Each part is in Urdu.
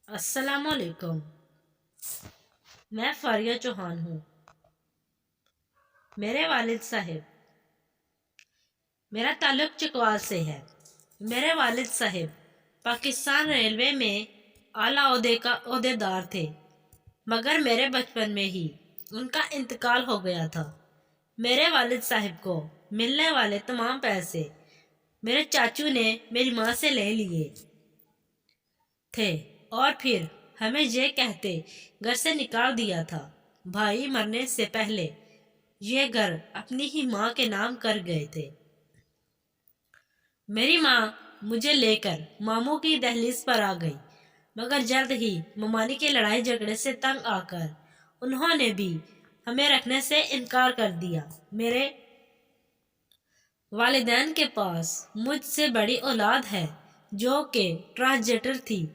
السلام علیکم، میں فاریہ چوہان ہوں۔ میرے والد صاحب، میرا تعلق چکوال سے ہے۔ میرے والد صاحب پاکستان ریلوے میں اعلیٰ عہدے دار تھے، مگر میرے بچپن میں ہی ان کا انتقال ہو گیا تھا۔ میرے والد صاحب کو ملنے والے تمام پیسے میرے چاچو نے میری ماں سے لے لیے تھے اور پھر ہمیں یہ کہتے گھر سے نکال دیا تھا۔ بھائی مرنے سے پہلے یہ گھر اپنی ہی ماں کے نام کر گئے تھے۔ میری ماں مجھے لے کر ماموں کی دہلیز پر آ گئی، مگر جلد ہی ممالک کی لڑائی جھگڑے سے تنگ آ کر انہوں نے بھی ہمیں رکھنے سے انکار کر دیا۔ میرے والدین کے پاس مجھ سے بڑی اولاد ہے جو کہ ٹرانسجینڈر تھی۔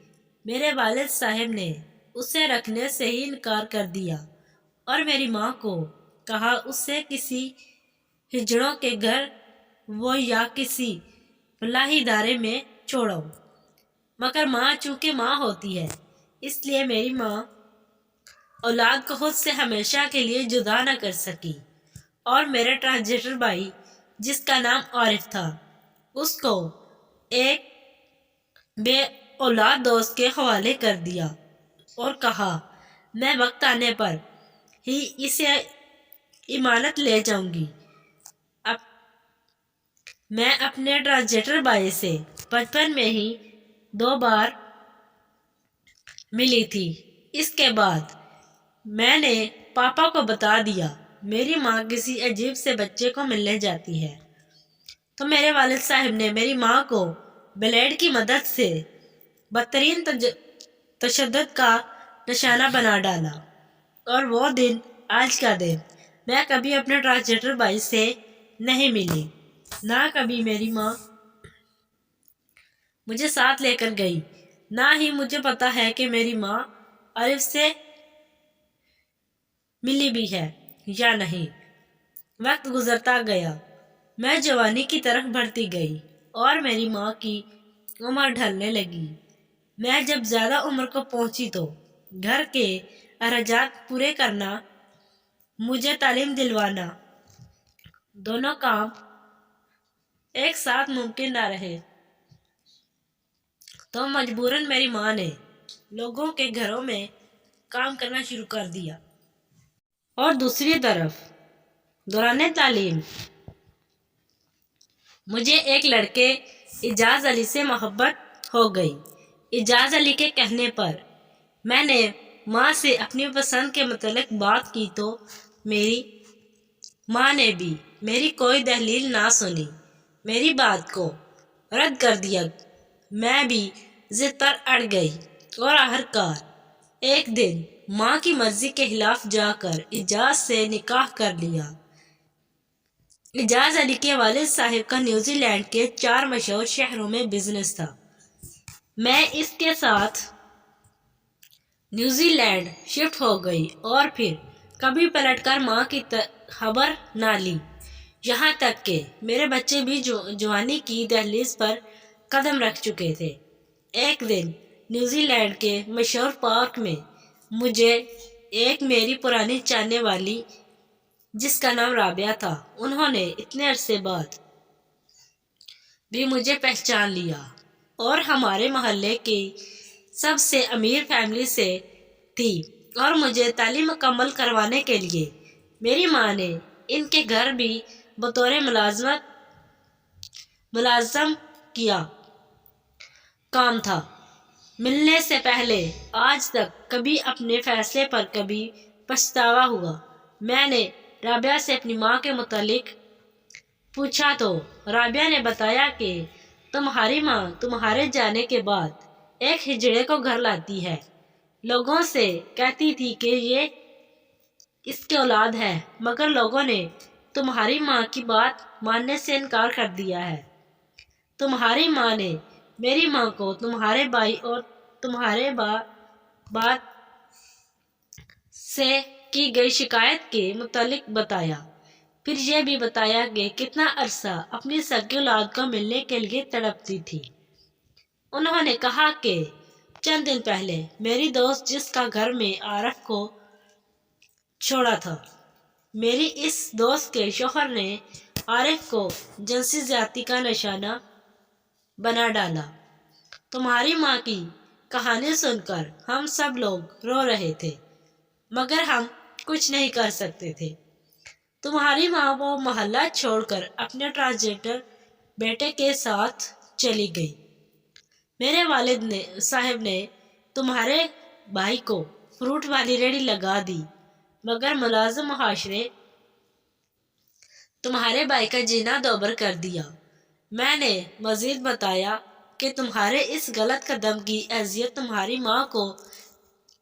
میرے والد صاحب نے اسے رکھنے سے ہی انکار کر دیا اور میری ماں کو کہا اسے کسی ہجڑوں کے گھر وہ یا کسی فلاحی ادارے میں چھوڑو، مگر ماں چونکہ ماں ہوتی ہے، اس لیے میری ماں اولاد کو خود سے ہمیشہ کے لیے جدا نہ کر سکی اور میرے ٹرانسجینڈر بھائی جس کا نام عارف تھا اس کو ایک بے اولاد دوست کے حوالے کر دیا اور کہا میں وقت آنے پر ہی اسے امانت لے جاؤں گی۔ اب میں اپنے ٹرانسجینڈر بھائی سے بچپن میں ہی 2 بار ملی تھی۔ اس کے بعد میں نے پاپا کو بتا دیا میری ماں کسی عجیب سے بچے کو ملنے جاتی ہے، تو میرے والد صاحب نے میری ماں کو بلیڈ کی مدد سے بدترین تشدد کا نشانہ بنا ڈالا، اور وہ دن آج کا دن۔ میں کبھی اپنے ٹرانسجینڈر بھائی سے نہیں ملی، نہ کبھی میری ماں مجھے ساتھ لے کر گئی، نہ ہی مجھے پتا ہے کہ میری ماں عارف سے ملی بھی ہے یا نہیں۔ وقت گزرتا گیا، میں جوانی کی طرف بڑھتی گئی اور میری ماں کی عمر ڈھلنے لگی۔ میں جب زیادہ عمر کو پہنچی تو گھر کے اخراجات پورے کرنا، مجھے تعلیم دلوانا، دونوں کام ایک ساتھ ممکن نہ رہے، تو مجبوراً میری ماں نے لوگوں کے گھروں میں کام کرنا شروع کر دیا۔ اور دوسری طرف دوران تعلیم مجھے ایک لڑکے اعجاز علی سے محبت ہو گئی۔ اعجاز علی کے کہنے پر میں نے ماں سے اپنی پسند کے متعلق بات کی تو میری ماں نے بھی میری کوئی دلیل نہ سنی، میری بات کو رد کر دیا۔ میں بھی ضد پر اڑ گئی اور آخرکار ایک دن ماں کی مرضی کے خلاف جا کر اعجاز سے نکاح کر لیا۔ اعجاز علی کے والد صاحب کا نیوزی لینڈ کے 4 مشہور شہروں میں بزنس تھا۔ میں اس کے ساتھ نیوزی لینڈ شفٹ ہو گئی اور پھر کبھی پلٹ کر ماں کی خبر نہ لی، یہاں تک کہ میرے بچے بھی جوانی کی دہلیز پر قدم رکھ چکے تھے۔ ایک دن نیوزی لینڈ کے مشہور پارک میں مجھے ایک میری پرانی جاننے والی جس کا نام رابعہ تھا، انہوں نے اتنے عرصے بعد بھی مجھے پہچان لیا اور ہمارے محلے کی سب سے امیر فیملی سے تھی اور مجھے تعلیم مکمل کروانے کے لیے میری ماں نے ان کے گھر بھی بطور ملازم کیا کام تھا۔ ملنے سے پہلے آج تک کبھی اپنے فیصلے پر کبھی پچھتاوا ہوا۔ میں نے رابعہ سے اپنی ماں کے متعلق پوچھا تو رابعہ نے بتایا کہ تمہاری ماں تمہارے جانے کے بعد ایک ہجڑے کو گھر لاتی ہے، لوگوں سے کہتی تھی کہ یہ اس کی اولاد ہے، مگر لوگوں نے تمہاری ماں کی بات ماننے سے انکار کر دیا ہے۔ تمہاری ماں نے میری ماں کو تمہارے بھائی اور تمہارے بات سے کی گئی شکایت کے متعلق بتایا، پھر یہ بھی بتایا کہ کتنا عرصہ اپنی سگی اولاد کو ملنے کے لیے تڑپتی تھی۔ انہوں نے کہا کہ چند دن پہلے میری دوست جس کا گھر میں عارف کو چھوڑا تھا، میری اس دوست کے شوہر نے عارف کو جنسی زیادتی کا نشانہ بنا ڈالا۔ تمہاری ماں کی کہانی سن کر ہم سب لوگ رو رہے تھے، مگر ہم کچھ نہیں کر سکتے تھے۔ تمہاری ماں وہ محلہ چھوڑ کر اپنے ٹرانسجنڈر بیٹے کے ساتھ چلی گئی۔ میرے والد صاحب نے تمہارے بھائی کو فروٹ والی ریڑھی لگا دی، مگر ملازم معاشرے تمہارے بھائی کا جینا دوبر کر دیا۔ میں نے مزید بتایا کہ تمہارے اس غلط قدم کی اذیت تمہاری ماں کو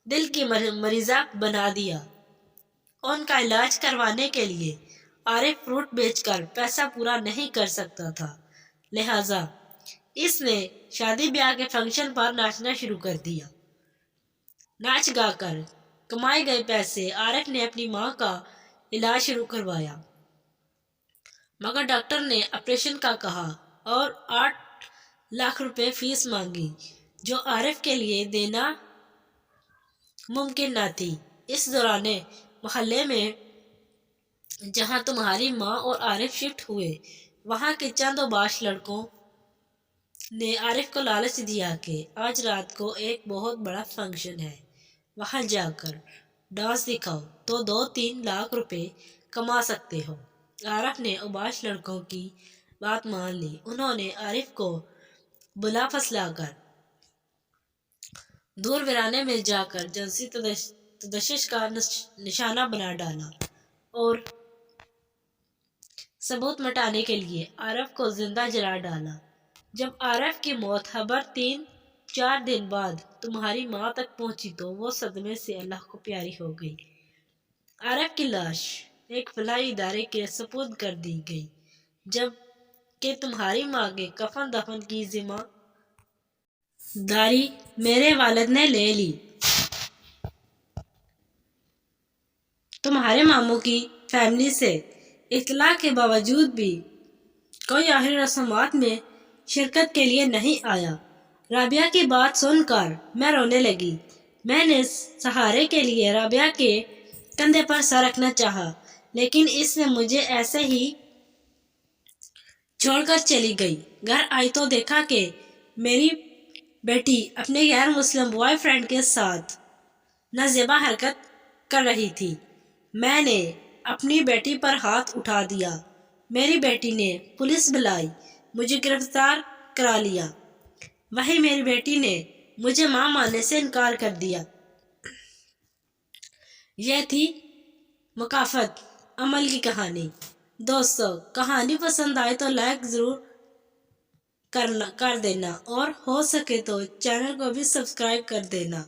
دل کی مریضہ بنا دیا۔ ان کا علاج کروانے کے لیے عارف فروٹ بیچ کر پیسہ پورا نہیں کر سکتا تھا، لہٰذا اس نے شادی بیاہ کے فنکشن پر ناچنا شروع کر دیا۔ ناچ گا کر کمائے گئے پیسے عارف نے اپنی ماں کا علاج شروع کروایا، مگر ڈاکٹر نے آپریشن کا کہا اور 8 لاکھ روپے فیس مانگی، جو عارف کے لیے دینا ممکن نہ تھی۔ اس دوران محلے میں جہاں تمہاری ماں اور عارف شفٹ ہوئے، وہاں کے چند اوباش لڑکوں نے عارف کو لالچ دیا کہ آج رات کو ایک بہت بڑا فنکشن ہے، وہاں جا کر ڈانس دکھاؤ تو 2-3 لاکھ روپے کما سکتے ہو۔ عارف نے اوباش لڑکوں کی بات مان لی۔ انہوں نے عارف کو بلا پھسلا کر دور ویرانے میں جا کر جنسی تشدد کا نشانہ بنا ڈالا اور ثبوت مٹانے کے لیے عارف کو زندہ جلا ڈالا۔ جب عارف کی موت خبر 3-4 دن بعد تمہاری ماں تک پہنچی تو وہ صدمے سے اللہ کو پیاری ہو گئی۔ عارف کی لاش ایک فلاحی ادارے کے سپرد کر دی گئی، جب کہ تمہاری ماں کے کفن دفن کی ذمہ داری میرے والد نے لے لی۔ تمہارے ماموں کی فیملی سے اطلاع کے باوجود بھی کوئی آخری رسومات میں شرکت کے لیے نہیں آیا۔ رابعہ کی بات سن کر میں رونے لگی۔ میں نے سہارے کے لیے رابعہ کے کندھے پر سر رکھنا چاہا، لیکن اس نے مجھے ایسے ہی چھوڑ کر چلی گئی۔ گھر آئی تو دیکھا کہ میری بیٹی اپنے غیر مسلم بوائے فرینڈ کے ساتھ نازیبا حرکت کر رہی تھی۔ میں نے اپنی بیٹی پر ہاتھ اٹھا دیا۔ میری بیٹی نے پولیس بلائی، مجھے گرفتار کرا لیا۔ وہیں میری بیٹی نے مجھے ماں ماننے سے انکار کر دیا۔ یہ تھی مکافات عمل کی کہانی۔ دوستو، کہانی پسند آئے تو لائک ضرور کر دینا اور ہو سکے تو چینل کو بھی سبسکرائب کر دینا۔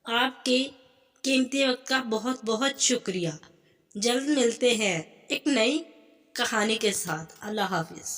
آپ کے قیمتی وقت کا بہت بہت شکریہ۔ جلد ملتے ہیں ایک نئی کہانی کے ساتھ۔ اللہ حافظ۔